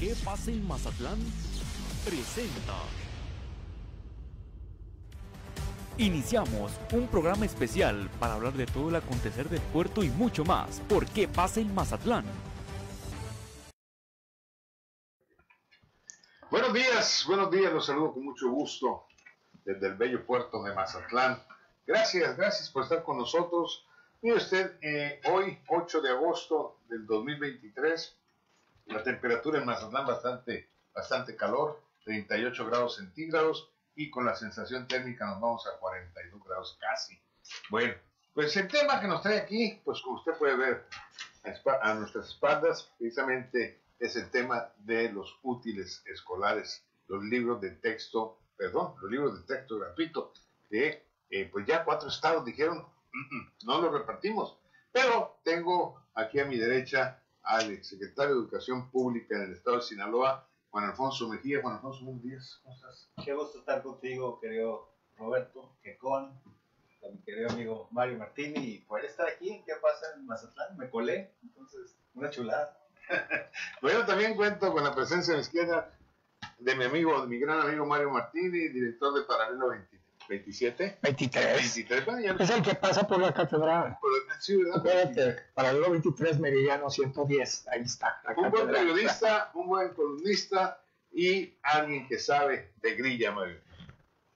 qué pasa en Mazatlán? Presenta. Iniciamos un programa especial para hablar de todo el acontecer del puerto y mucho más. ¿Por qué pasa en Mazatlán? Buenos días, los saludo con mucho gusto desde el bello puerto de Mazatlán. Gracias por estar con nosotros. Mire usted, hoy 8 de agosto del 2023, la temperatura en Mazatlán bastante calor, 38 grados centígrados, y con la sensación térmica nos vamos a 42 grados casi. Bueno, pues el tema que nos trae aquí, pues como usted puede ver a nuestras espaldas, precisamente es el tema de los útiles escolares, los libros de texto gratuito, que pues ya 4 estados dijeron, no los repartimos, pero tengo aquí a mi derecha al exsecretario de Educación Pública en el estado de Sinaloa, Juan Alfonso Mejía. Juan Alfonso, buenos días, ¿cómo estás? Qué gusto estar contigo, querido Roberto, con mi querido amigo Mario Martini, y poder estar aquí. ¿Qué pasa en Mazatlán? Me colé, entonces, una chulada. Bueno, también cuento con la presencia en la izquierda de mi gran amigo Mario Martini, director de Paralelo 23. Bueno, ya es el que pasa por la catedral. Sí, ¿verdad? Acuérdate, Paralelo 23, Meridiano 110, ahí está. Un buen periodista, un buen columnista y alguien que sabe de grilla, Mario.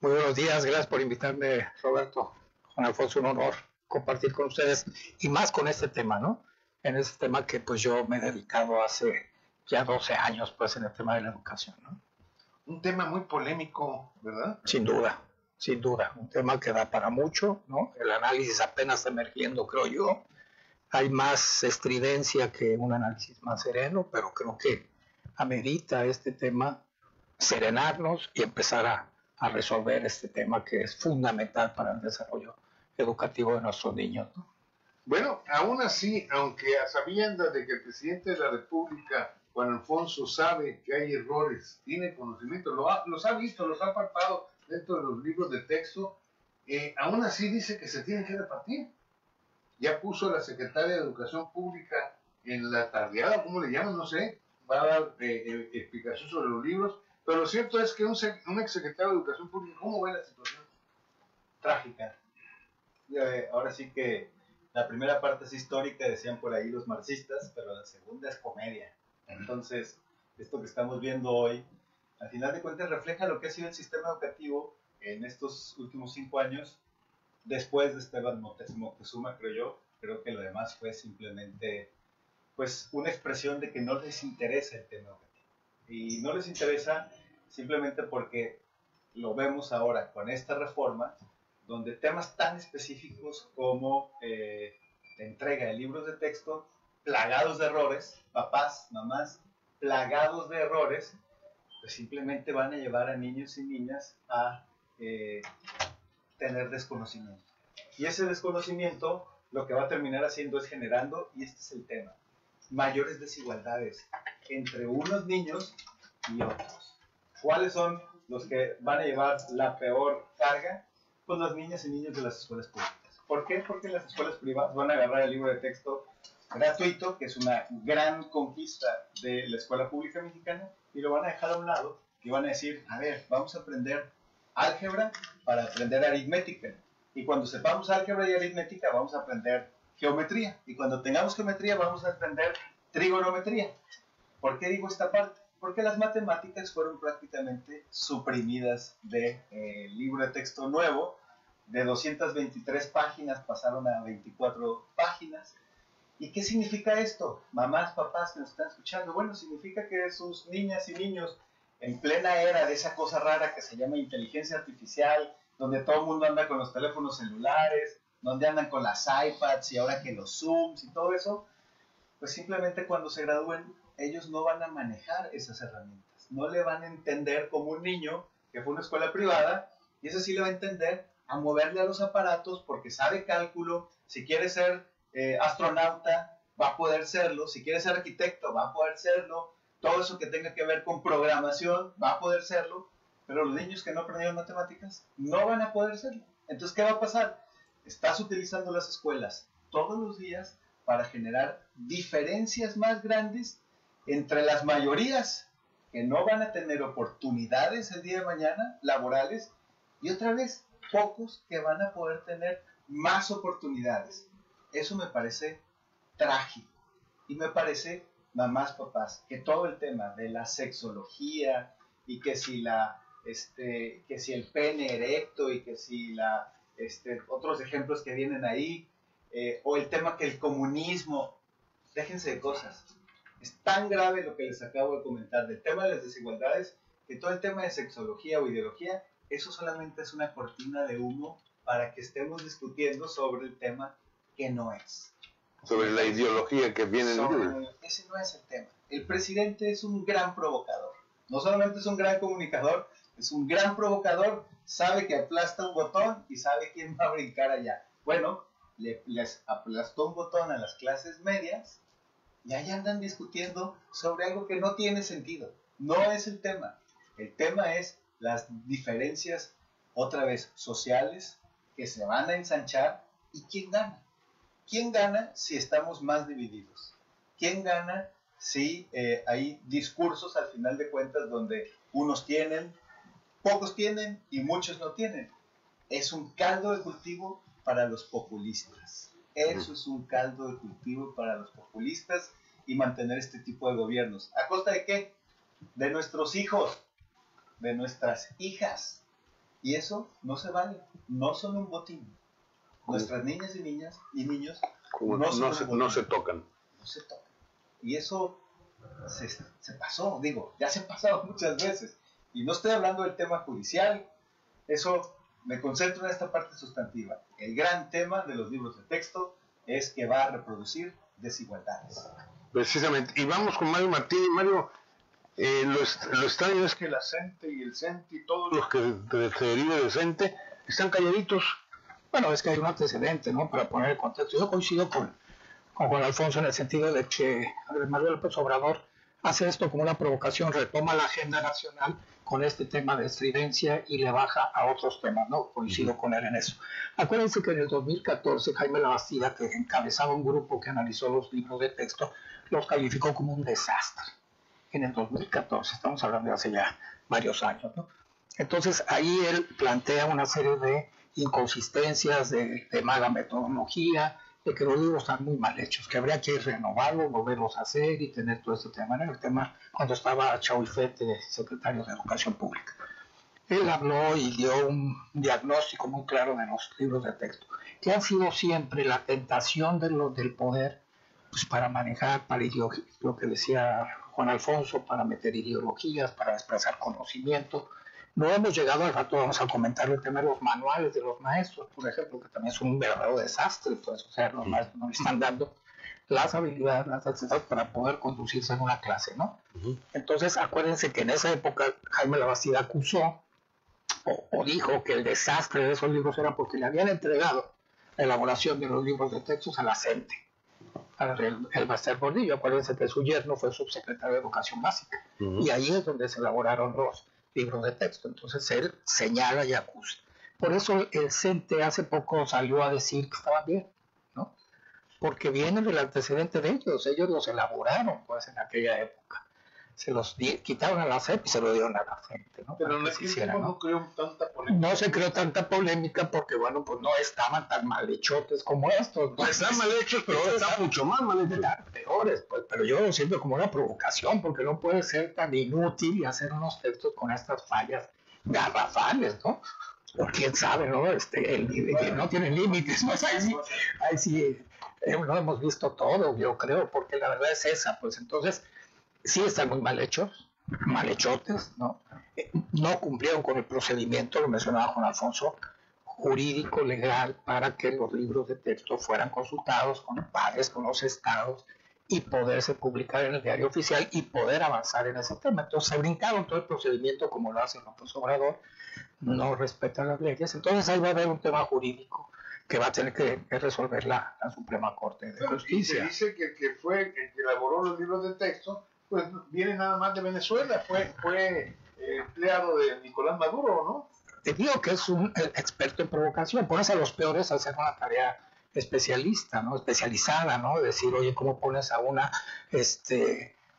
Muy buenos días, gracias por invitarme, Roberto. Juan Alfonso, un honor compartir con ustedes y más con este tema, ¿no? En este tema que pues yo me he dedicado hace ya 12 años, pues en el tema de la educación, ¿no? Un tema muy polémico, ¿verdad? Sin duda, un tema que da para mucho, ¿no? El análisis apenas está emergiendo, creo yo. Hay más estridencia que un análisis más sereno, pero creo que amerita este tema serenarnos y empezar a resolver este tema que es fundamental para el desarrollo educativo de nuestros niños, ¿no? Bueno, aún así, aunque a sabiendas de que el presidente de la República, Juan Alfonso, sabe que hay errores, tiene conocimiento, los ha visto, los ha palpado dentro de los libros de texto, aún así dice que se tienen que repartir. Ya puso la secretaria de Educación Pública en la tardeada, ¿cómo le llaman? No sé, va a dar explicación sobre los libros, pero lo cierto es que un exsecretario de Educación Pública, ¿cómo ve la situación? Trágica. Ahora sí que la primera parte es histórica, decían por ahí los marxistas, pero la segunda es comedia. Entonces, esto que estamos viendo hoy, al final de cuentas refleja lo que ha sido el sistema educativo en estos últimos 5 años, después de Esteban Moctezuma, creo que lo demás fue simplemente pues una expresión de que no les interesa el tema educativo. Y no les interesa simplemente porque lo vemos ahora con esta reforma, donde temas tan específicos como la entrega de libros de texto plagados de errores, papás, mamás, plagados de errores, pues simplemente van a llevar a niños y niñas a tener desconocimiento. Y ese desconocimiento lo que va a terminar haciendo es generando, y este es el tema, mayores desigualdades entre unos niños y otros. ¿Cuáles son los que van a llevar la peor carga? Pues las niñas y niños de las escuelas públicas. ¿Por qué? Porque las escuelas privadas van a agarrar el libro de texto gratuito, que es una gran conquista de la escuela pública mexicana, y lo van a dejar a un lado y van a decir, a ver, vamos a aprender álgebra para aprender aritmética. Y cuando sepamos álgebra y aritmética, vamos a aprender geometría. Y cuando tengamos geometría, vamos a aprender trigonometría. ¿Por qué digo esta parte? Porque las matemáticas fueron prácticamente suprimidas del libro de texto nuevo. De 223 páginas pasaron a 24 páginas. ¿Y qué significa esto? Mamás, papás que nos están escuchando. Bueno, significa que sus niñas y niños, en plena era de esa cosa rara que se llama inteligencia artificial, donde todo el mundo anda con los teléfonos celulares, donde andan con las iPads y ahora que los Zooms y todo eso, pues simplemente cuando se gradúen, ellos no van a manejar esas herramientas. No le van a entender como un niño que fue a una escuela privada, y eso sí le va a entender a moverle a los aparatos porque sabe cálculo. Si quiere ser astronauta, va a poder serlo. Si quiere ser arquitecto, va a poder serlo. Todo eso que tenga que ver con programación, va a poder serlo. Pero los niños que no aprendieron matemáticas no van a poder serlo. Entonces, ¿qué va a pasar? Estás utilizando las escuelas todos los días para generar diferencias más grandes entre las mayorías que no van a tener oportunidades el día de mañana laborales, y otra vez pocos que van a poder tener más oportunidades. Eso me parece trágico. Y me parece, mamás, papás, que todo el tema de la sexología y que si el pene erecto y que si otros ejemplos que vienen ahí, o el tema que el comunismo, déjense de cosas. Es tan grave lo que les acabo de comentar del tema de las desigualdades, que todo el tema de sexología o ideología, eso solamente es una cortina de humo para que estemos discutiendo sobre el tema que no es. Sobre la ideología que viene en el libro. Ese no es el tema. El presidente es un gran provocador. No solamente es un gran comunicador, es un gran provocador, sabe que aplasta un botón y sabe quién va a brincar allá. Bueno, les aplastó un botón a las clases medias y ahí andan discutiendo sobre algo que no tiene sentido. No es el tema. El tema es las diferencias, otra vez, sociales, que se van a ensanchar. ¿Y quién gana? ¿Quién gana si estamos más divididos? ¿Quién gana si hay discursos al final de cuentas donde unos tienen, pocos tienen y muchos no tienen? Es un caldo de cultivo para los populistas. Eso es un caldo de cultivo para los populistas y mantener este tipo de gobiernos. ¿A costa de qué? De nuestros hijos, de nuestras hijas. Y eso no se vale. No son un botín. Nuestras niñas y niños no se tocan. No se tocan. Y eso se pasó, ya se ha pasado muchas veces. Y no estoy hablando del tema judicial. Eso me concentro en esta parte sustantiva. El gran tema de los libros de texto es que va a reproducir desigualdades. Precisamente. Y vamos con Mario Martínez. Mario, lo extraño es que la CENTE y el CENTE y todos los que se derivan del CENTE están calladitos. Bueno, es que hay un antecedente, ¿no? Para poner el contexto. Yo coincido con Juan Alfonso en el sentido de que Andrés Manuel López Obrador hace esto como una provocación, retoma la agenda nacional con este tema de estridencia y le baja a otros temas, ¿no? Coincido con él en eso. Acuérdense que en el 2014 Jaime Labastida, que encabezaba un grupo que analizó los libros de texto, los calificó como un desastre. En el 2014, estamos hablando de hace ya varios años, ¿no? Entonces ahí él plantea una serie de inconsistencias, de mala metodología, de que los libros están muy mal hechos, que habría que renovarlos, volverlos a hacer y tener todo este tema. En el tema, cuando estaba Chau Ifete, secretario de Educación Pública, él habló y dio un diagnóstico muy claro de los libros de texto, que han sido siempre la tentación del poder, pues para manejar, para lo que decía Juan Alfonso, para meter ideologías, para expresar conocimiento. No hemos llegado al rato, vamos a comentar el tema de los manuales de los maestros, por ejemplo, que también son un verdadero desastre, pues, o sea, los maestros no le están dando las habilidades, las necesidades para poder conducirse en una clase, ¿no? Entonces, acuérdense que en esa época Jaime Labastida acusó o dijo que el desastre de esos libros era porque le habían entregado la elaboración de los libros de textos a la CENTE, el Master Gordillo. Acuérdense que su yerno fue subsecretario de Educación Básica, y ahí es donde se elaboraron los libros de texto. Entonces él señala y acusa. Por eso el CENTE hace poco salió a decir que estaba bien, ¿no? Porque viene del antecedente de ellos los elaboraron pues en aquella época. Se los quitaron a la CEP y se lo dieron a la CENTE, ¿no? Pero en aquel tiempo no creó tanta polémica. No se creó tanta polémica porque, bueno, pues no estaban tan mal hechotes como estos. No están mal hechos, pero ahora están mucho más mal hechos. Peores, pues, pero yo lo siento como una provocación, porque no puede ser tan inútil y hacer unos textos con estas fallas garrafales, ¿no? O quién sabe, ¿no? No tienen límites, ¿no? Ahí sí no hemos visto todo, yo creo, porque la verdad es esa, pues entonces sí están muy mal hechos, mal hechotes, ¿no? No cumplieron con el procedimiento, lo mencionaba Juan Alfonso, jurídico, legal, para que los libros de texto fueran consultados con pares, con los estados, y poderse publicar en el diario oficial y poder avanzar en ese tema. Entonces se brincaron todo el procedimiento como lo hace López Obrador, no respetan las leyes, entonces ahí va a haber un tema jurídico que va a tener que resolver la Suprema Corte de Justicia. Y se dice que el que elaboró los libros de texto, pues viene nada más de Venezuela, fue empleado de Nicolás Maduro, ¿no? Te digo que es un experto en provocación, pones a los peores a hacer una tarea especialista, ¿no? Especializada, ¿no? Decir, oye, ¿cómo pones a una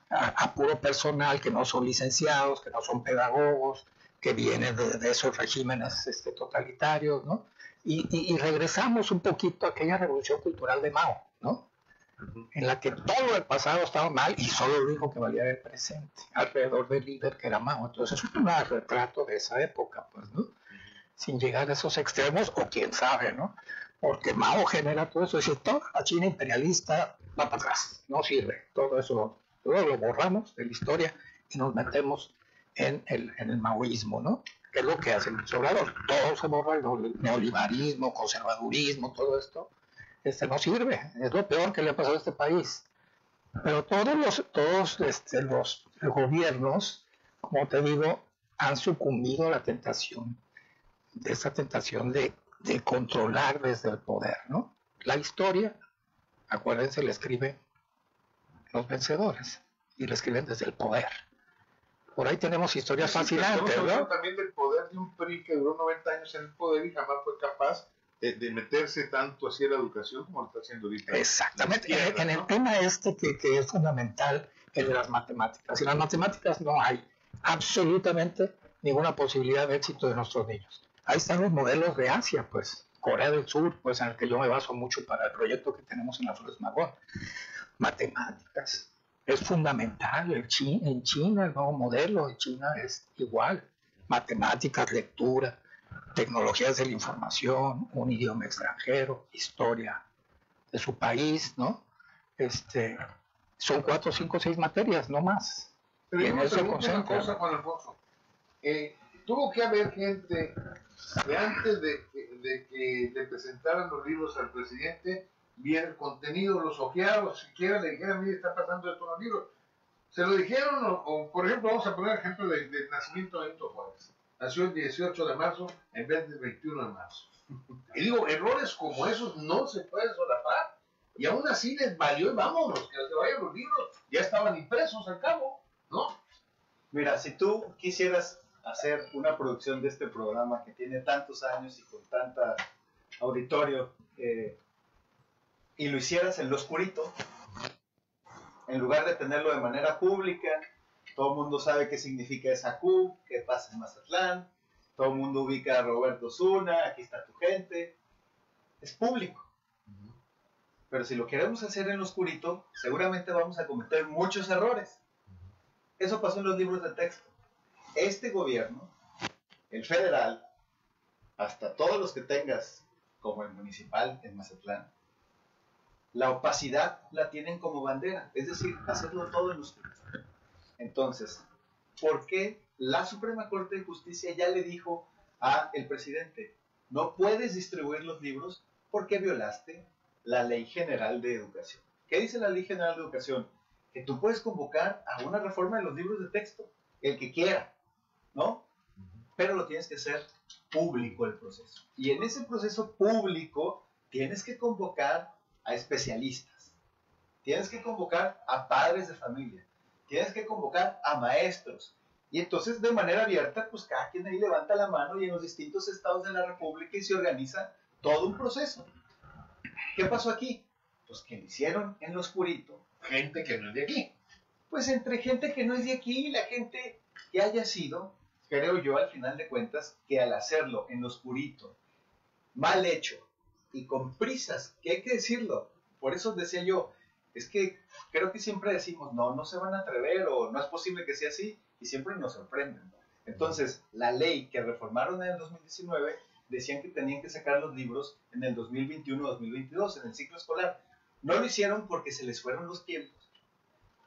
a puro personal que no son licenciados, que no son pedagogos, que vienen de esos regímenes totalitarios, ¿no? Y regresamos un poquito a aquella revolución cultural de Mao, ¿no? En la que todo el pasado estaba mal y solo lo único que valía era el presente, alrededor del líder que era Mao. Entonces es un retrato de esa época, pues, ¿no? Sin llegar a esos extremos, o quién sabe, ¿no? Porque Mao genera todo eso, es decir, toda la China imperialista va para atrás, no sirve, todo eso, todo lo borramos de la historia y nos metemos en el maoísmo, ¿no? Que es lo que hace el Obrador, todo se borra, el neoliberalismo, conservadurismo, todo esto, no sirve, es lo peor que le ha pasado a este país. Pero todos los gobiernos, como te digo, han sucumbido a la tentación, de esa tentación de controlar desde el poder, ¿no? La historia, acuérdense, la escriben los vencedores y la escriben desde el poder. Por ahí tenemos historias fascinantes, ¿no? También del poder de un PRI que duró 90 años en el poder y jamás fue capaz de meterse tanto así en la educación como lo está haciendo ahorita. Exactamente, en el tema que es fundamental, el de las matemáticas. En las matemáticas no hay absolutamente ninguna posibilidad de éxito de nuestros niños. Ahí están los modelos de Asia, pues, Corea del Sur, pues, en el que yo me baso mucho para el proyecto que tenemos en la Flores Magón. Matemáticas, es fundamental. En China, el nuevo modelo en China es igual. Matemáticas, lectura, tecnologías de la información, un idioma extranjero, historia de su país, ¿no? Son 4, 5, 6 materias, no más. Pero y en eso una concentran. cosa, Juan Alfonso. Tuvo que haber gente que antes de que le presentaran los libros al presidente, viera el contenido, los ojearon, siquiera le dijeran, mire, está pasando esto en los libros. Se lo dijeron, o por ejemplo, vamos a poner el ejemplo del nacimiento de Benito Juárez. Nació el 18 de marzo en vez del 21 de marzo. Y digo, errores como esos no se pueden solapar. Y aún así les valió y vámonos, que se vayan los libros. Ya estaban impresos al cabo, ¿no? Mira, si tú quisieras hacer una producción de este programa que tiene tantos años y con tanta auditorio, y lo hicieras en lo oscurito, en lugar de tenerlo de manera pública, todo el mundo sabe qué significa esa Q, qué pasa en Mazatlán, todo el mundo ubica a Roberto Zuna, aquí está tu gente, es público. Pero si lo queremos hacer en lo oscurito, seguramente vamos a cometer muchos errores. Eso pasó en los libros de texto. Este gobierno, el federal, hasta todos los que tengas, como el municipal en Mazatlán, la opacidad la tienen como bandera, es decir, hacerlo todo en lo oscuro. Entonces, ¿por qué la Suprema Corte de Justicia ya le dijo al presidente, no puedes distribuir los libros porque violaste la Ley General de Educación? ¿Qué dice la Ley General de Educación? Que tú puedes convocar a una reforma de los libros de texto, el que quiera, ¿no? Pero lo tienes que hacer público el proceso. Y en ese proceso público tienes que convocar a especialistas, tienes que convocar a padres de familia, tienes que convocar a maestros. Y entonces de manera abierta, pues cada quien ahí levanta la mano y en los distintos estados de la República y se organiza todo un proceso. ¿Qué pasó aquí? Pues que lo hicieron en lo oscurito. Gente que no es de aquí. Pues entre gente que no es de aquí y la gente que haya sido, creo yo al final de cuentas, que al hacerlo en lo oscurito, mal hecho y con prisas, que hay que decirlo, por eso decía yo, es que creo que siempre decimos, no se van a atrever o no es posible que sea así y siempre nos sorprenden. Entonces, la ley que reformaron en el 2019 decían que tenían que sacar los libros en el 2021-2022, en el ciclo escolar. No lo hicieron porque se les fueron los tiempos.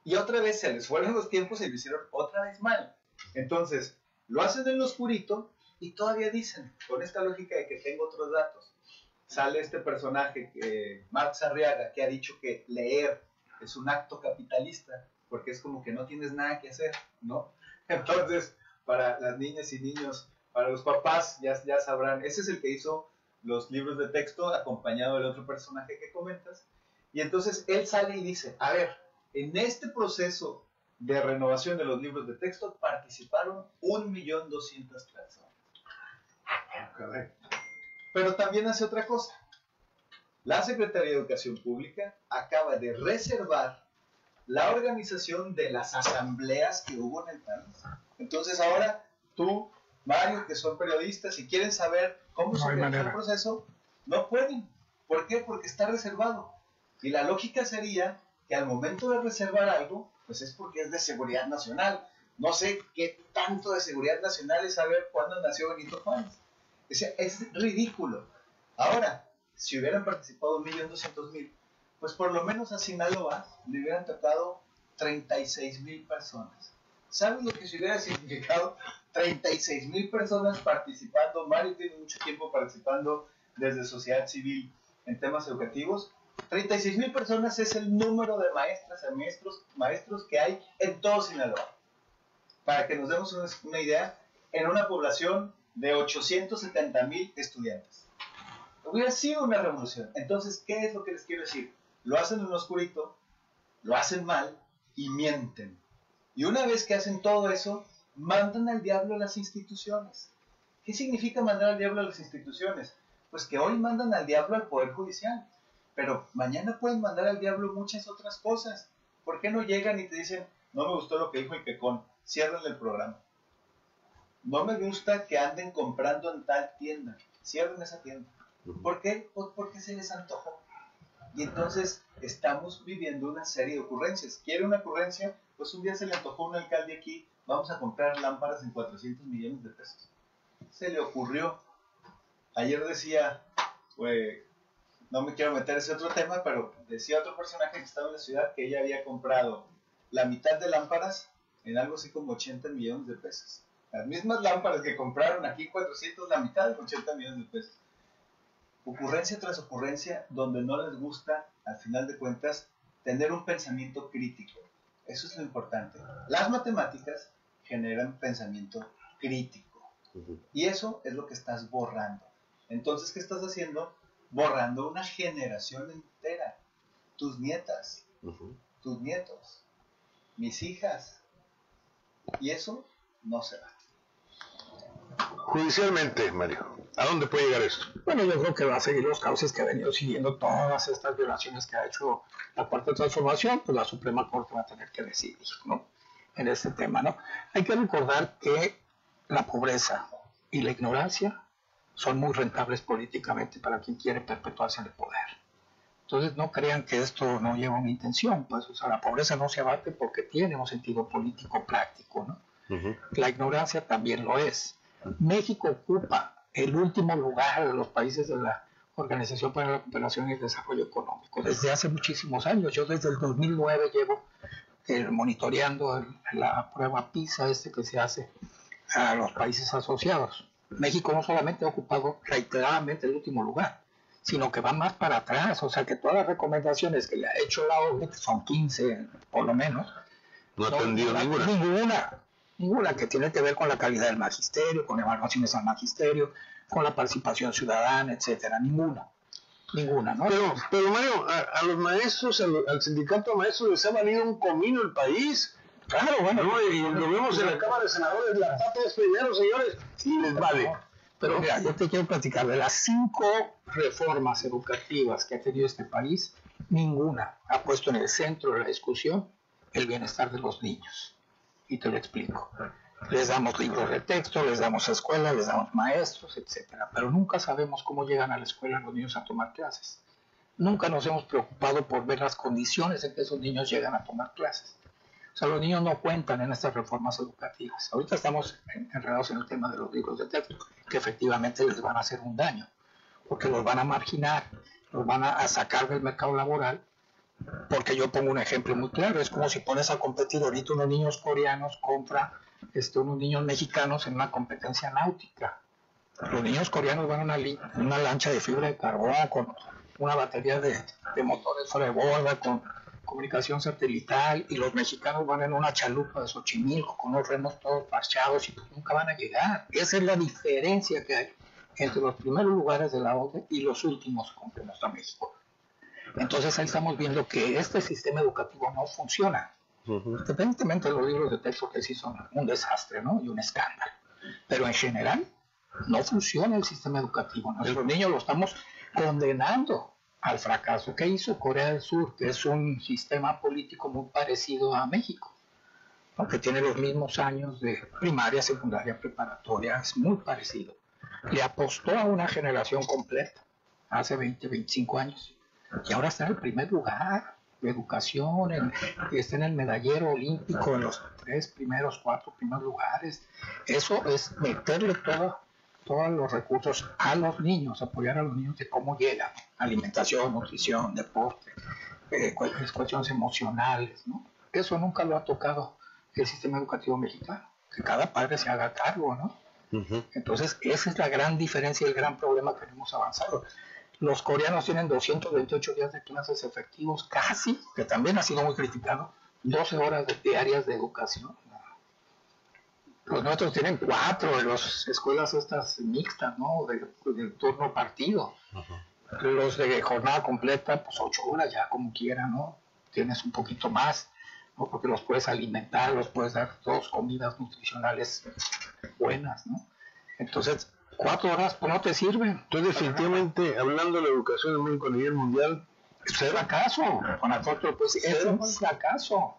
Y otra vez se les fueron los tiempos y lo hicieron otra vez mal. Entonces, lo hacen en lo oscurito y todavía dicen, con esta lógica de que tengo otros datos, sale este personaje, Marx Arriaga, que ha dicho que leer es un acto capitalista, porque es como que no tienes nada que hacer, ¿no? Entonces, para las niñas y niños, para los papás, ya sabrán, ese es el que hizo los libros de texto, acompañado del otro personaje que comentas, y entonces él sale y dice, a ver, en este proceso de renovación de los libros de texto participaron 1.200.000 personas. Correcto. Pero también hace otra cosa. La Secretaría de Educación Pública acaba de reservar la organización de las asambleas que hubo en el país. Entonces ahora tú, Mario, que son periodistas y quieren saber cómo se organiza el proceso, no pueden. ¿Por qué? Porque está reservado. Y la lógica sería que al momento de reservar algo, pues es porque es de seguridad nacional. No sé qué tanto de seguridad nacional es saber cuándo nació Benito Juárez. Es ridículo. Ahora, si hubieran participado 1.200.000, pues por lo menos a Sinaloa le hubieran tocado 36.000 personas. ¿Saben lo que se hubiera significado? 36.000 personas participando. Mario tiene mucho tiempo participando desde sociedad civil en temas educativos. 36.000 personas es el número de maestras y maestros que hay en todo Sinaloa. Para que nos demos una idea, en una población de 870.000 estudiantes. Hubiera sido una revolución. Entonces, ¿qué es lo que les quiero decir? Lo hacen en lo oscurito, lo hacen mal y mienten. Y una vez que hacen todo eso, mandan al diablo a las instituciones. ¿Qué significa mandar al diablo a las instituciones? Pues que hoy mandan al diablo al Poder Judicial, pero mañana pueden mandar al diablo muchas otras cosas. ¿Por qué no llegan y te dicen, no me gustó lo que dijo el Pecón, cierren el programa? No me gusta que anden comprando en tal tienda, cierren esa tienda. ¿Por qué? Pues porque se les antojó. Y entonces estamos viviendo una serie de ocurrencias. ¿Quiere una ocurrencia? Pues un día se le antojó a un alcalde aquí, vamos a comprar lámparas en 400 millones de pesos. Se le ocurrió. Ayer decía, pues, no me quiero meter en ese otro tema, pero decía otro personaje que estaba en la ciudad que ella había comprado la mitad de lámparas en algo así como 80 millones de pesos. Las mismas lámparas que compraron aquí 400, la mitad de 80 millones de pesos. Ocurrencia tras ocurrencia, donde no les gusta, al final de cuentas, tener un pensamiento crítico. Eso es lo importante. Las matemáticas generan pensamiento crítico. Y eso es lo que estás borrando. Entonces, ¿qué estás haciendo? Borrando una generación entera. Tus nietas, tus nietos, mis hijas. Y eso no se va. Judicialmente, Mario, ¿a dónde puede llegar esto? Bueno, yo creo que va a seguir los cauces que ha venido siguiendo todas estas violaciones que ha hecho la Cuarta Transformación, pues la Suprema Corte va a tener que decidir, ¿no? En este tema, ¿no? Hay que recordar que la pobreza y la ignorancia son muy rentables políticamente para quien quiere perpetuarse en el poder. Entonces no crean que esto no lleva una intención, pues, o sea, la pobreza no se abate porque tiene un sentido político práctico, ¿no? La ignorancia también lo es. México ocupa el último lugar de los países de la Organización para la Cooperación y el Desarrollo Económico desde hace muchísimos años. Yo desde el 2009 llevo monitoreando la prueba PISA que se hace a los países asociados. México no solamente ha ocupado reiteradamente el último lugar, sino que va más para atrás. O sea que todas las recomendaciones que le ha hecho la OCDE, que son 15 por lo menos, no ha atendido ninguna. Ninguna que tiene que ver con la calidad del magisterio, con evaluaciones al magisterio, con la participación ciudadana, etcétera. Ninguna, ¿no? Pero Mario, a los maestros, al sindicato de maestros les ha valido un comino el país. Claro, bueno. ¿No? Y lo vemos en la Cámara de Senadores, la patria es primero, señores, y les vale. Pero mira, yo te quiero platicar de las 5 reformas educativas que ha tenido este país, ninguna ha puesto en el centro de la discusión el bienestar de los niños. Y te lo explico. Les damos libros de texto, les damos escuela, les damos maestros, etcétera, pero nunca sabemos cómo llegan a la escuela los niños a tomar clases. Nunca nos hemos preocupado por ver las condiciones en que esos niños llegan a tomar clases. O sea, los niños no cuentan en estas reformas educativas. Ahorita estamos enredados en el tema de los libros de texto, que efectivamente les van a hacer un daño, porque los van a marginar, los van a sacar del mercado laboral. Porque yo pongo un ejemplo muy claro, es como si pones a competir ahorita unos niños coreanos contra unos niños mexicanos en una competencia náutica. Los niños coreanos van en una lancha de fibra de carbón con una batería de motores fuera de borda, con comunicación satelital, y los mexicanos van en una chalupa de Xochimilco con los remos todos parchados y pues nunca van a llegar. Esa es la diferencia que hay entre los primeros lugares de la OCDE y los últimos con que nos da México. Entonces ahí estamos viendo que este sistema educativo no funciona. Independientemente de los libros de texto, que sí son un desastre, ¿no? Y un escándalo. Pero en general no funciona el sistema educativo. Nuestros niños lo estamos condenando al fracaso que hizo Corea del Sur, que es un sistema político muy parecido a México, aunque tiene los mismos años de primaria, secundaria, preparatoria, es muy parecido. Le apostó a una generación completa hace 20, 25 años y ahora está en el primer lugar de educación, está en el medallero olímpico, en los 4 primeros lugares. Eso es meterle todos los recursos a los niños, apoyar a los niños de cómo llegan, alimentación, nutrición, deporte, cuestiones emocionales, ¿no? Eso nunca lo ha tocado el sistema educativo mexicano, que cada padre se haga cargo, ¿no? Entonces, esa es la gran diferencia y el gran problema que hemos avanzado. Los coreanos tienen 228 días de clases efectivos, casi, que también ha sido muy criticado, 12 horas diarias de educación. Los nuestros tienen 4 en las escuelas estas mixtas, ¿no? De turno partido. Los de jornada completa, pues 8 horas ya como quiera, ¿no? Tienes un poquito más, ¿no? Porque los puedes alimentar, los puedes dar 2 comidas nutricionales buenas, ¿no? Entonces, 4 horas pues no te sirven. Entonces, definitivamente, hablando de la educación en México a nivel mundial, es un fracaso. Con nosotros, pues, es un fracaso.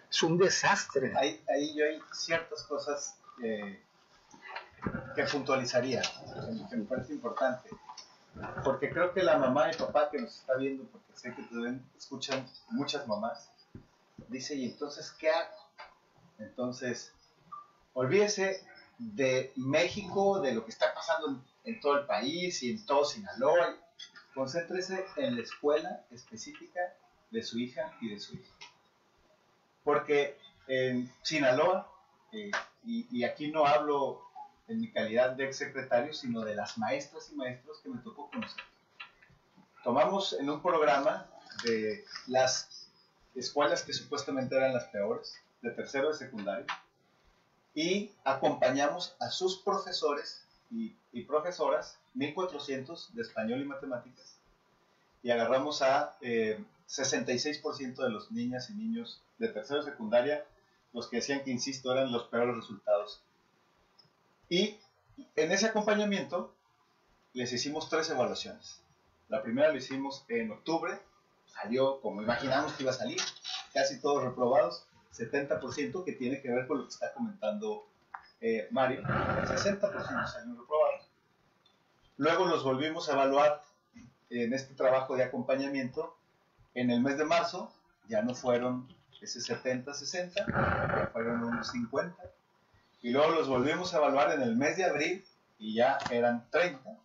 Es un desastre. Ahí hay ciertas cosas que puntualizaría, que me parece importante. Porque creo que la mamá y papá que nos está viendo, porque sé que también escuchan muchas mamás, dice, ¿y entonces qué hago? Entonces, olvídese de México, de lo que está pasando en todo el país y en todo Sinaloa. Concéntrese en la escuela específica de su hija y de su hijo. Porque en Sinaloa, y aquí no hablo en mi calidad de exsecretario, sino de las maestras y maestros que me tocó conocer. Tomamos en un programa de las escuelas que supuestamente eran las peores, de tercero de secundaria, y acompañamos a sus profesores y profesoras, 1,400 de español y matemáticas, y agarramos a 66% de los niñas y niños de tercero de secundaria, los que decían que, insisto, eran los peores resultados. Y en ese acompañamiento les hicimos 3 evaluaciones. La primera la hicimos en octubre, salió como imaginamos que iba a salir, casi todos reprobados, 70%, que tiene que ver con lo que está comentando Mario, 60% salieron reprobados. Luego los volvimos a evaluar en este trabajo de acompañamiento en el mes de marzo, ya no fueron ese 70-60, ya fueron unos 50, y luego los volvimos a evaluar en el mes de abril y ya eran 30,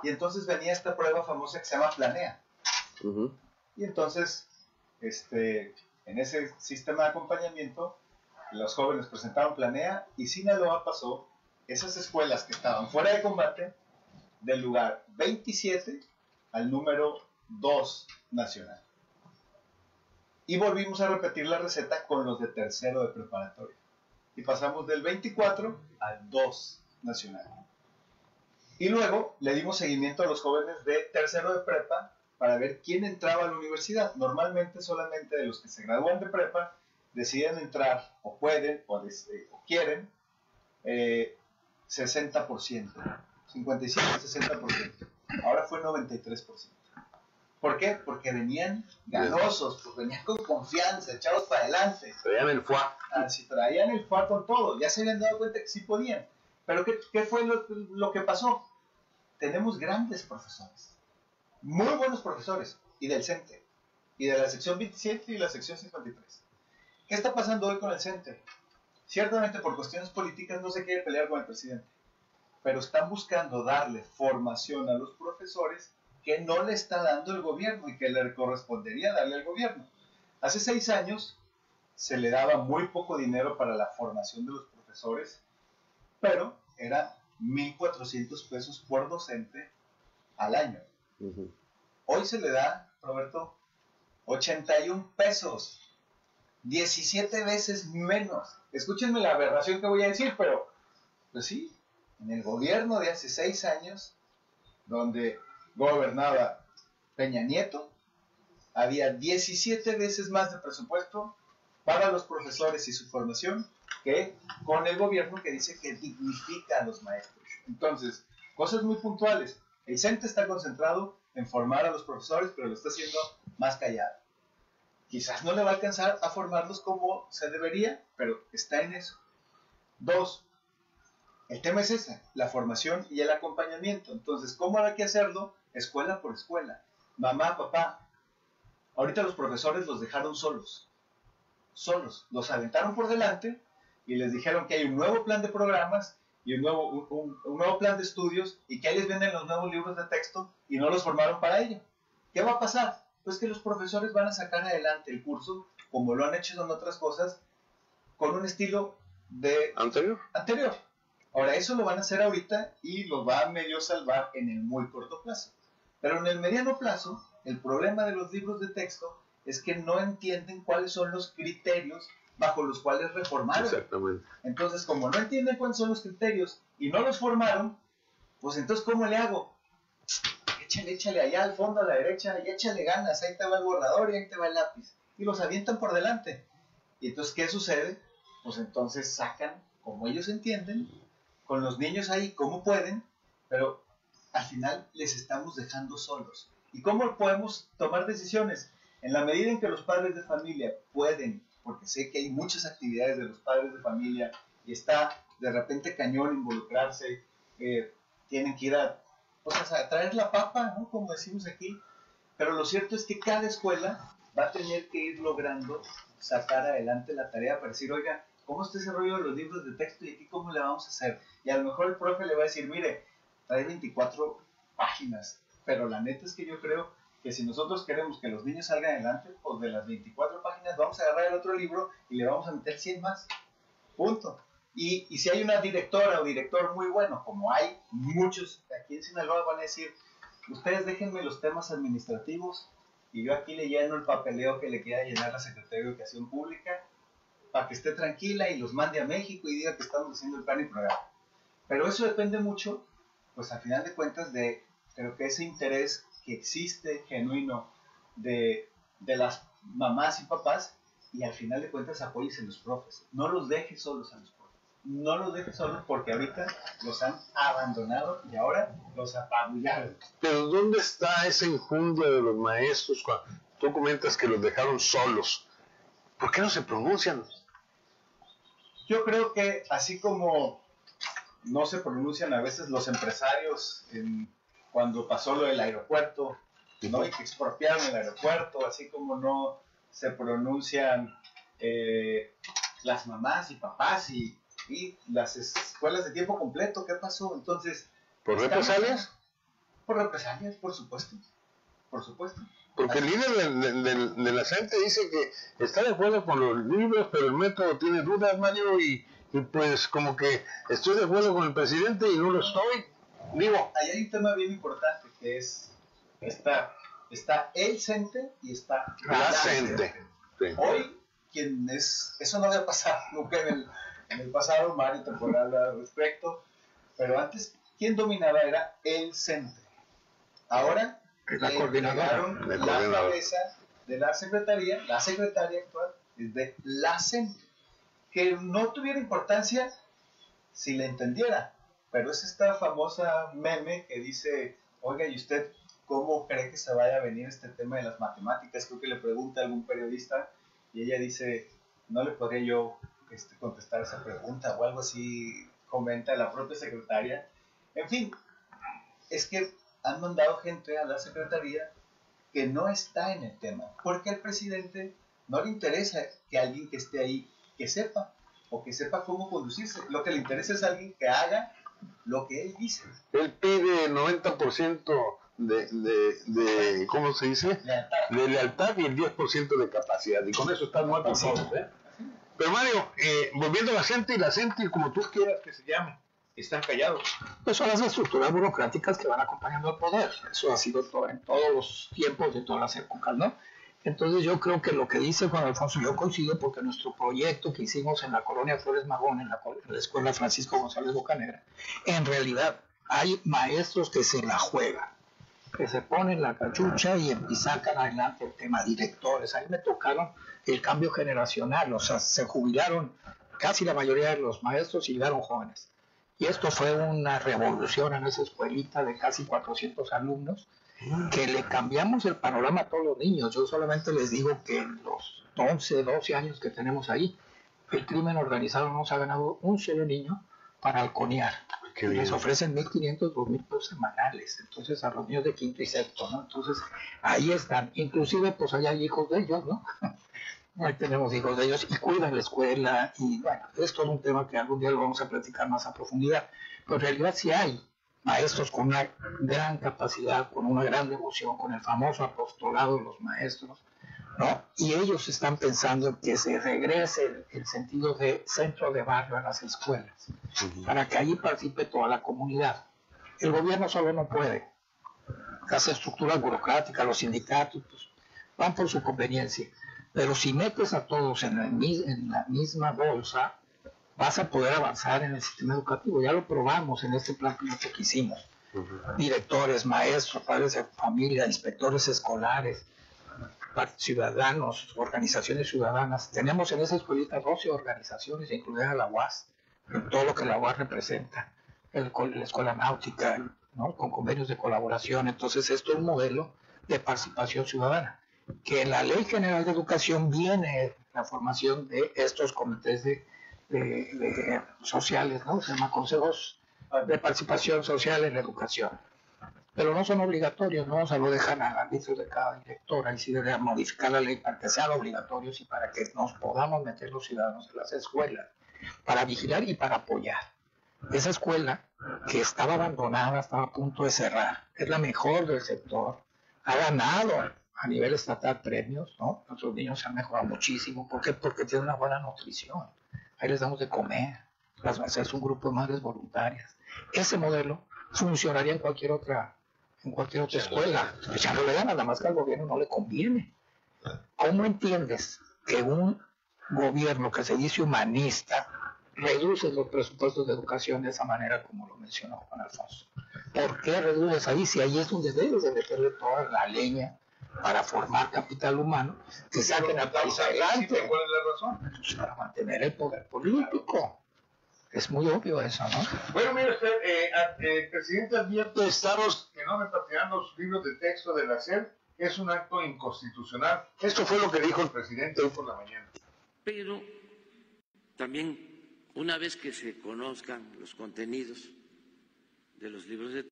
y entonces venía esta prueba famosa que se llama Planea. Y entonces, en ese sistema de acompañamiento, los jóvenes presentaron Planea y Sinaloa pasó esas escuelas que estaban fuera de combate del lugar 27 al número 2 nacional. Y volvimos a repetir la receta con los de tercero de preparatoria. Y pasamos del 24 al 2 nacional. Y luego le dimos seguimiento a los jóvenes de tercero de prepa para ver quién entraba a la universidad. Normalmente solamente de los que se gradúan de prepa deciden entrar, o pueden, o quieren, 60%, 55-60%. Ahora fue 93%. ¿Por qué? Porque venían ganosos, pues venían con confianza, echados para adelante. traían el fuá. Si traían el fuá con todo, ya se habían dado cuenta que sí podían. Pero ¿qué fue lo que pasó? Tenemos grandes profesores, muy buenos profesores, y del CENTE, y de la sección 27 y la sección 53. ¿Qué está pasando hoy con el CENTE? Ciertamente por cuestiones políticas no se quiere pelear con el presidente, pero están buscando darle formación a los profesores que no le está dando el gobierno y que le correspondería darle al gobierno. Hace 6 años se le daba muy poco dinero para la formación de los profesores, pero era 1,400 pesos por docente al año. Hoy se le da, Roberto, 81 pesos, 17 veces menos. Escúchenme la aberración que voy a decir, pero pues sí, en el gobierno de hace 6 años, donde gobernaba Peña Nieto, había 17 veces más de presupuesto para los profesores y su formación que con el gobierno que dice que dignifica a los maestros. Entonces, cosas muy puntuales. El CENTE está concentrado en formar a los profesores, pero lo está haciendo más callado. Quizás no le va a alcanzar a formarlos como se debería, pero está en eso. 2, el tema es ese, la formación y el acompañamiento. Entonces, ¿cómo hay que hacerlo? Escuela por escuela. Mamá, papá, ahorita los profesores los dejaron solos. Los aventaron por delante y les dijeron que hay un nuevo plan de programas y un nuevo plan de estudios y que ahí les venden los nuevos libros de texto y no los formaron para ello. ¿Qué va a pasar? Pues que los profesores van a sacar adelante el curso, como lo han hecho en otras cosas, con un estilo de ¿Anterior? Ahora, eso lo van a hacer ahorita y lo va a medio salvar en el muy corto plazo. Pero en el mediano plazo, el problema de los libros de texto es que no entienden cuáles son los criterios bajo los cuales reformaron. Exactamente. Entonces, como no entienden cuáles son los criterios y no los formaron, pues entonces, ¿cómo le hago? Échale allá al fondo a la derecha y échale ganas, ahí te va el borrador y ahí te va el lápiz. Y los avientan por delante. Y entonces, ¿qué sucede? Pues entonces sacan como ellos entienden, con los niños ahí como pueden, pero al final les estamos dejando solos. ¿Y cómo podemos tomar decisiones? En la medida en que los padres de familia pueden, porque sé que hay muchas actividades de los padres de familia y está de repente cañón involucrarse, tienen que ir a traer la papa, ¿no? Como decimos aquí, pero lo cierto es que cada escuela va a tener que ir logrando sacar adelante la tarea para decir, oiga, ¿cómo está ese rollo de los libros de texto y aquí cómo le vamos a hacer? Y a lo mejor el profe le va a decir, mire, trae 24 páginas, pero la neta es que yo creo que si nosotros queremos que los niños salgan adelante, pues de las 24 páginas vamos a agarrar el otro libro y le vamos a meter 100 más. Punto. Y si hay una directora o director muy bueno, como hay muchos aquí en Sinaloa, van a decir, ustedes déjenme los temas administrativos y yo aquí le lleno el papeleo que le quiera llenar la Secretaría de Educación Pública para que esté tranquila y los mande a México y diga que estamos haciendo el plan y programa. Pero eso depende mucho, pues al final de cuentas, de creo que ese interés que existe genuino de las mamás y papás, y al final de cuentas apóyese en los profes. No los deje solos a los profes. No los deje solos porque ahorita los han abandonado y ahora los apabullaron. Pero ¿dónde está esa enjundia de los maestros cuando tú comentas que los dejaron solos? ¿Por qué no se pronuncian? Yo creo que así como no se pronuncian a veces los empresarios cuando pasó lo del aeropuerto, ¿no? Y que expropiaron el aeropuerto, así como no se pronuncian las mamás y papás y las escuelas de tiempo completo. ¿Qué pasó? Entonces, ¿por represalias? Por represalias, por supuesto. Por supuesto. Porque el líder de la gente dice que está de acuerdo con los libros, pero el método tiene dudas, Mario, y pues como que estoy de acuerdo con el presidente y no lo estoy. Digo, ahí hay un tema bien importante que es está el CENTE y está la CENTE. Sí. Hoy, eso no debe pasar nunca en el pasado, Mario te podrá hablar al respecto, pero antes quien dominaba era el CENTE. Ahora la coordinadora, la cabeza de la secretaria actual es de la CENTE, que no tuviera importancia si le entendiera, pero es esta famosa meme que dice, oiga, ¿y usted cómo cree que se vaya a venir este tema de las matemáticas? Creo que le pregunta a algún periodista y ella dice, no le podría yo contestar esa pregunta o algo así, comenta la propia secretaria. En fin, es que han mandado gente a la secretaría que no está en el tema, porque al presidente no le interesa que alguien que esté ahí que sepa, o que sepa cómo conducirse. Lo que le interesa es alguien que haga lo que él dice. Él pide 90% de ¿cómo se dice? Lealtad. De lealtad y el 10% de capacidad. Y con eso están muertos todos, ¿eh? Pero Mario, volviendo a la gente, como tú quieras que se llame, están callados. Pues son las estructuras burocráticas que van acompañando al poder. Eso ha sido en todos los tiempos, de todas las épocas, ¿no? Entonces yo creo que lo que dice Juan Alfonso, yo coincido porque nuestro proyecto que hicimos en la colonia Flores Magón, en la escuela Francisco González Bocanegra, en realidad hay maestros que se la juegan, que se ponen la cachucha y sacan adelante el tema, directores. Ahí me tocaron el cambio generacional, o sea, se jubilaron casi la mayoría de los maestros y llegaron jóvenes. Y esto fue una revolución en esa escuelita de casi 400 alumnos, que le cambiamos el panorama a todos los niños. Yo solamente les digo que en los 11, 12 años que tenemos ahí, el crimen organizado no se ha ganado un solo niño para halconear. Les ofrecen 1.500, 2.000 pesos semanales, entonces a los niños de quinto y sexto, ¿no? Entonces ahí están, inclusive pues allá hay hijos de ellos, ¿no? Ahí tenemos hijos de ellos y cuidan la escuela y bueno, es todo un tema que algún día lo vamos a platicar más a profundidad, pero en realidad sí hay maestros con una gran capacidad, con una gran devoción, con el famoso apostolado de los maestros, ¿no? Y ellos están pensando en que se regrese el sentido de centro de barrio a las escuelas, para que allí participe toda la comunidad. El gobierno solo no puede. Las estructuras burocráticas, los sindicatos, pues, van por su conveniencia. Pero si metes a todos en la misma bolsa, vas a poder avanzar en el sistema educativo. Ya lo probamos en este plan piloto que hicimos. Directores, maestros, padres de familia, inspectores escolares, ciudadanos, organizaciones ciudadanas. Tenemos en esa escuelita 12 organizaciones, incluida la UAS, todo lo que la UAS representa, la escuela náutica, ¿no? Con convenios de colaboración. Entonces, esto es un modelo de participación ciudadana, que en la Ley General de Educación viene la formación de estos comités de sociales, ¿no? Se llama consejos de participación social en la educación. Pero no son obligatorios, ¿no? O sea, lo dejan al arbitrio de cada directora y si debe modificar la ley para que sean obligatorios y para que nos podamos meter los ciudadanos en las escuelas, para vigilar y para apoyar. Esa escuela que estaba abandonada, estaba a punto de cerrar, es la mejor del sector, ha ganado a nivel estatal premios, ¿no? Nuestros niños se han mejorado muchísimo. ¿Por qué? Porque tienen una buena nutrición. Ahí les damos de comer. Es un grupo de madres voluntarias. Ese modelo funcionaría en cualquier otra escuela, echándole ganas, nada más que al gobierno no le conviene. ¿Cómo entiendes que un gobierno que se dice humanista reduce los presupuestos de educación de esa manera como lo mencionó Juan Alfonso? ¿Por qué reduces ahí si ahí es donde debes de meterle toda la leña para formar capital humano que saquen al país adelante? ¿Cuál es la razón? Pues para mantener el poder político. Es muy obvio eso, ¿no? Bueno, mire usted, el presidente advierte a estados que no repartirán los libros de texto de la SEP. Es un acto inconstitucional. Esto fue lo que dijo el presidente hoy por la mañana. Pero también, una vez que se conozcan los contenidos de los libros de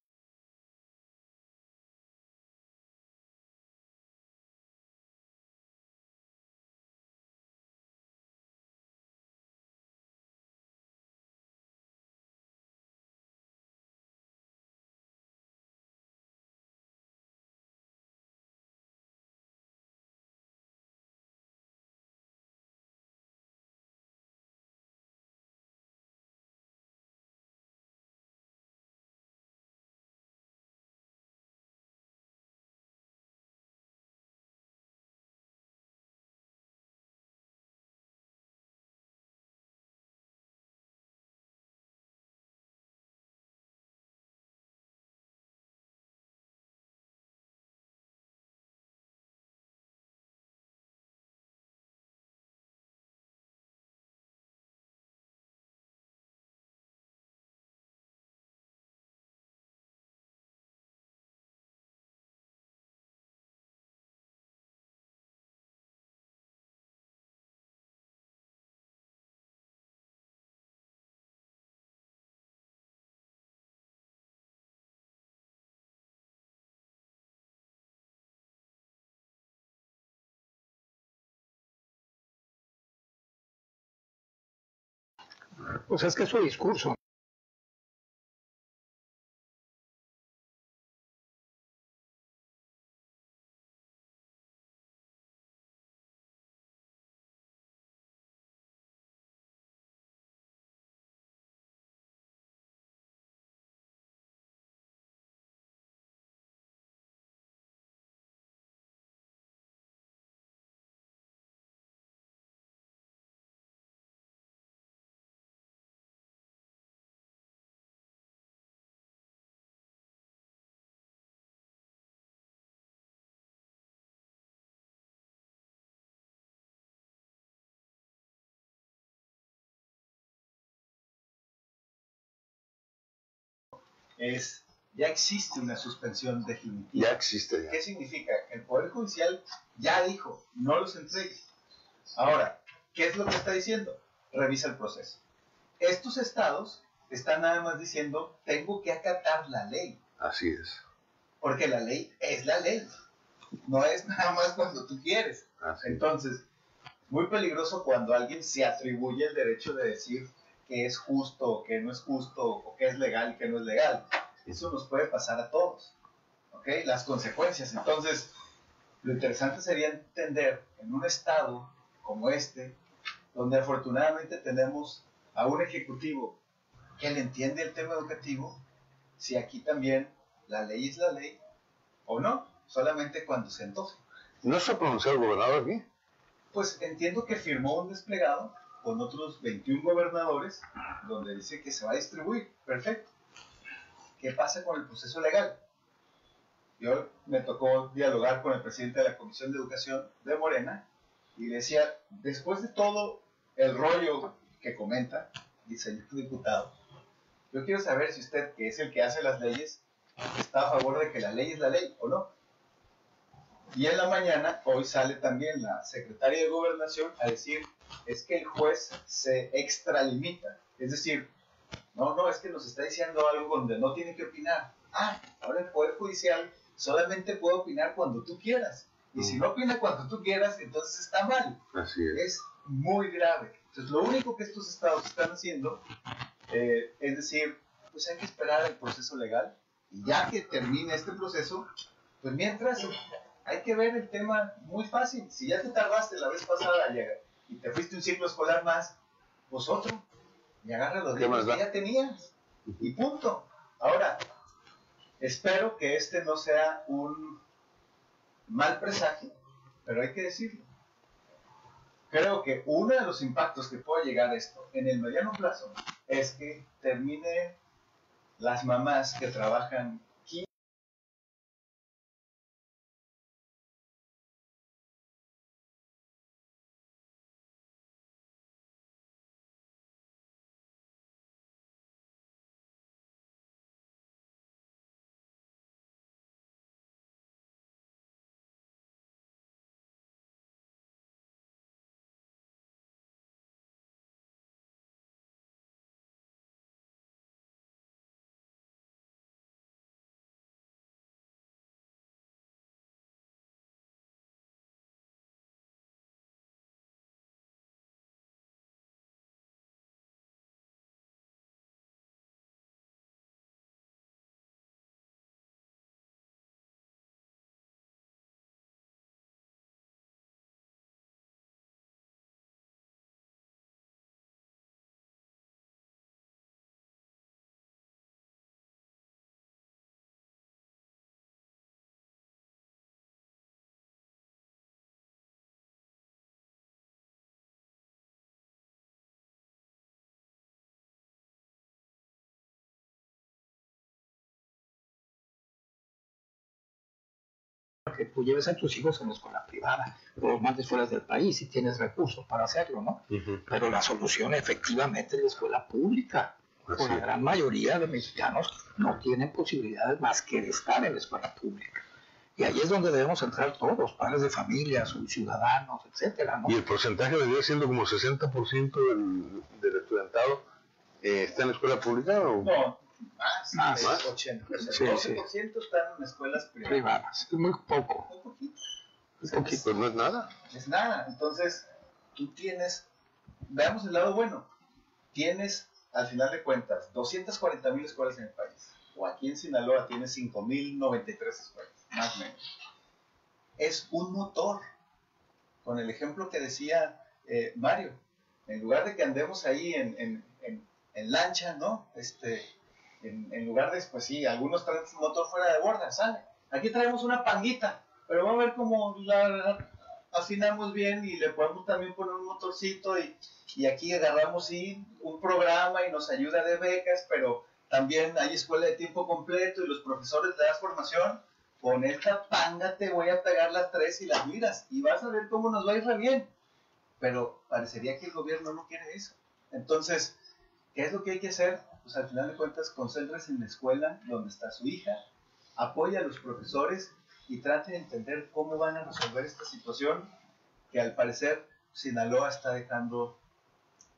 Pues es que es su discurso. Es ya existe una suspensión definitiva. Ya existe. Ya. ¿Qué significa? El Poder Judicial ya dijo, no los entregues. Ahora, ¿qué es lo que está diciendo? Revisa el proceso. Estos estados están nada más diciendo, tengo que acatar la ley. Así es. Porque la ley es la ley. No es nada más cuando tú quieres. Así. Entonces, muy peligroso cuando alguien se atribuye el derecho de decir que es justo o que no es justo, o que es legal y que no es legal. Eso nos puede pasar a todos. ¿Ok? Las consecuencias. Entonces, lo interesante sería entender en un estado como este, donde afortunadamente tenemos a un ejecutivo que le entiende el tema educativo, si aquí también la ley es la ley o no, solamente cuando se antoje. ¿No se ha pronunciado el gobernador aquí? Pues entiendo que firmó un desplegado con otros 21 gobernadores donde dice que se va a distribuir. Perfecto. ¿Qué pasa con el proceso legal? Yo me tocó dialogar con el presidente de la Comisión de Educación de Morena y le decía, después de todo el rollo que comenta, dice el diputado, yo quiero saber si usted, que es el que hace las leyes, está a favor de que la ley es la ley o no. Y en la mañana, hoy sale también la secretaria de Gobernación a decir, es que el juez se extralimita. Es decir, no, es que nos está diciendo algo donde no tiene que opinar. Ahora el Poder Judicial solamente puede opinar cuando tú quieras. Y si no opina cuando tú quieras, entonces está mal. Así es. Es muy grave. Entonces, lo único que estos estados están haciendo es decir, pues hay que esperar el proceso legal. Y ya que termine este proceso, pues mientras hay que ver el tema muy fácil. Si ya te tardaste la vez pasada y te fuiste un ciclo escolar más, pues otro. Y agarra los libros que ya tenías. Y punto. Ahora, espero que este no sea un mal presagio, pero hay que decirlo. Creo que uno de los impactos que puede llegar a esto en el mediano plazo es que termine las mamás que trabajan 15 Que tú lleves a tus hijos en la escuela privada o los mandes fuera del país si tienes recursos para hacerlo, ¿no? Pero la solución efectivamente es la escuela pública. Porque la gran mayoría de mexicanos no tienen posibilidades más que de estar en la escuela pública. Y ahí es donde debemos entrar todos, padres de familias, ciudadanos, etcétera, ¿no? Y el porcentaje vendría siendo como 60% del estudiantado está en la escuela pública o No, más. 80. El Sí, 12% están en escuelas privadas. Es muy poco. Muy poquito. pues no es nada. Es nada. Entonces, tú tienes, veamos el lado bueno, tienes, al final de cuentas, 240,000 escuelas en el país. O aquí en Sinaloa tienes 5,093 escuelas, más o menos. Es un motor. Con el ejemplo que decía Mario, en lugar de que andemos ahí en lancha, ¿no? En lugar de, pues sí, algunos traen su motor fuera de borda, ¿sale? Aquí traemos una panguita, pero vamos a ver cómo la afinamos bien y le podemos también poner un motorcito y aquí agarramos un programa y nos ayuda de becas, pero también hay escuela de tiempo completo y los profesores le das formación. Con esta panga te voy a pegar las 3 y las miras y vas a ver cómo nos va a ir re bien. Pero parecería que el gobierno no quiere eso. Entonces, ¿qué es lo que hay que hacer? pues al final de cuentas concéntrese en la escuela donde está su hija, apoya a los profesores y trate de entender cómo van a resolver esta situación que al parecer Sinaloa está dejando,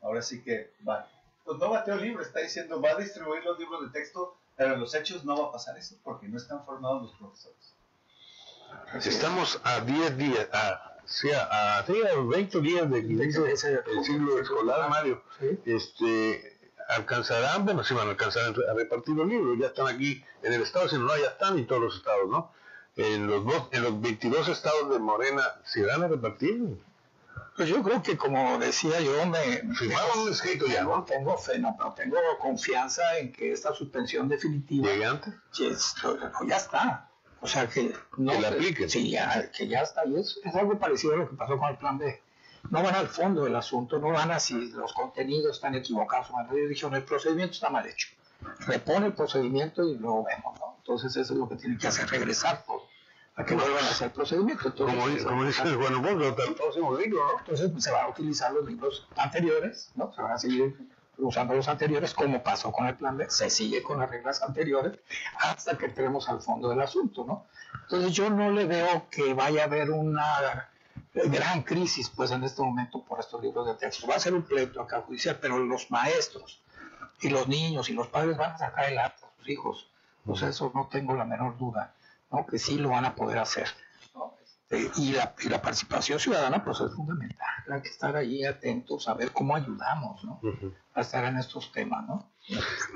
ahora sí que va, pues no bateo libre, está diciendo va a distribuir los libros de texto, pero en los hechos no va a pasar eso porque no están formados los profesores. Estamos a 10 días, a 20 días de que inicie el ciclo escolar, Mario. ¿Alcanzarán? Bueno, sí van a alcanzar a repartir los libros, ya están aquí en el estado de Sinaloa, ya están en todos los estados, ¿no? En los 22 estados de Morena, ¿se van a repartir? Pues yo creo que, como decía yo, firmaron un escrito ya, ¿no? Tengo fe, pero tengo confianza en que esta suspensión definitiva ¿Llegue antes? Ya está. O sea, que no que la apliquen. Sí, que ya está. Y es algo parecido a lo que pasó con el plan B. No van al fondo del asunto, no van a si los contenidos están equivocados. Ellos dijeron, el procedimiento está mal hecho. Repone el procedimiento y luego vemos, ¿no? Entonces eso es lo que tienen que hacer, regresar a que vuelvan a hacer el procedimiento. Entonces, como dice el bueno, el próximo libro, ¿no? Entonces se van a utilizar los libros anteriores, ¿no? Se van a seguir usando los anteriores, como pasó con el plan B, se sigue con las reglas anteriores hasta que entremos al fondo del asunto, ¿no? Entonces yo no le veo que vaya a haber una gran crisis, pues, en este momento por estos libros de texto. Va a ser un pleito acá judicial, pero los maestros y los niños y los padres van a sacar el acta a sus hijos. Pues eso no tengo la menor duda, ¿no? Que sí lo van a poder hacer, ¿no? Y la participación ciudadana, pues, es fundamental. Hay que estar ahí atentos a ver cómo ayudamos, ¿no? A estar en estos temas, ¿no?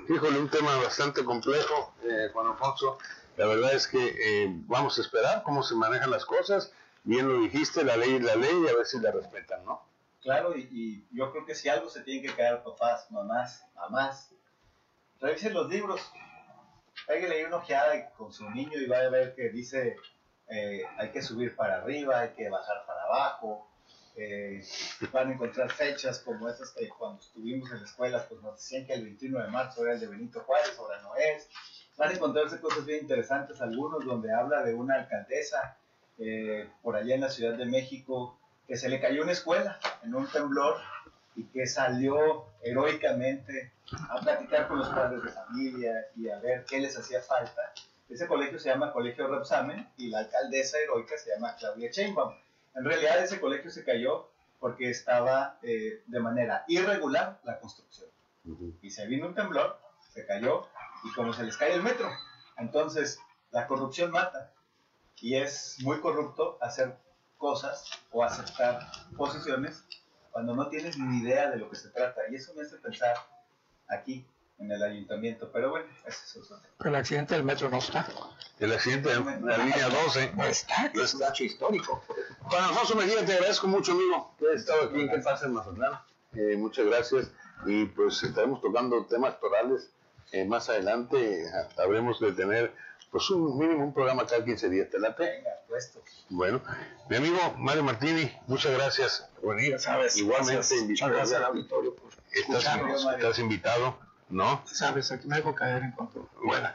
Híjole, un tema bastante complejo, Juan Alfonso. La verdad es que vamos a esperar cómo se manejan las cosas. Bien lo dijiste, la ley es la ley y a ver si la respetan, ¿no? Claro, y yo creo que si algo se tienen que quedar papás, mamás, revisen los libros, pégale una ojeada con su niño y va a ver que dice hay que subir para arriba, hay que bajar para abajo, van a encontrar fechas como esas que cuando estuvimos en la escuela pues nos decían que el 21 de marzo era el de Benito Juárez, ahora no es. Van a encontrarse cosas bien interesantes, algunos donde habla de una alcaldesa por allá en la Ciudad de México que se le cayó una escuela en un temblor y que salió heroicamente a platicar con los padres de familia y a ver qué les hacía falta. Ese colegio se llama Colegio Rebsamen y la alcaldesa heroica se llama Claudia Sheinbaum. En realidad ese colegio se cayó porque estaba de manera irregular la construcción. Y se vino un temblor, se cayó, y como se les cae el metro, entonces la corrupción mata. Y es muy corrupto hacer cosas o aceptar posiciones cuando no tienes ni idea de lo que se trata. Y eso me hace pensar aquí, en el ayuntamiento. Pero bueno, ese es otro tema. Pero el accidente del metro no está. El accidente de la línea 12. No está, que es un hecho histórico. Juan Alfonso Mejía, te agradezco mucho, amigo, que has estado aquí en ¿Qué pasa en Mazatlán? Muchas gracias. Y pues estaremos tocando temas torales. Más adelante habremos de tener pues un mínimo un programa cada 15 días. ¿Te late? Venga, puesto. Bueno, mi amigo Mario Martini, muchas gracias por venir. Sabes, igualmente invitado. Gracias al auditorio por estás invitado, ¿no? Sabes, aquí me dejo caer en cuanto. Bueno.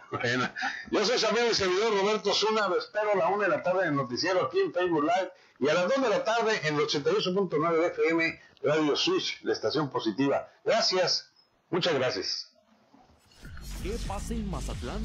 Yo soy su amigo y servidor Roberto Zuna. Lo espero a la 1 de la tarde en el noticiero aquí en Facebook Live y a las 2 de la tarde en el 88.9 de FM Radio Switch, la estación positiva. Gracias, muchas gracias. ¿Qué pasa en Mazatlán?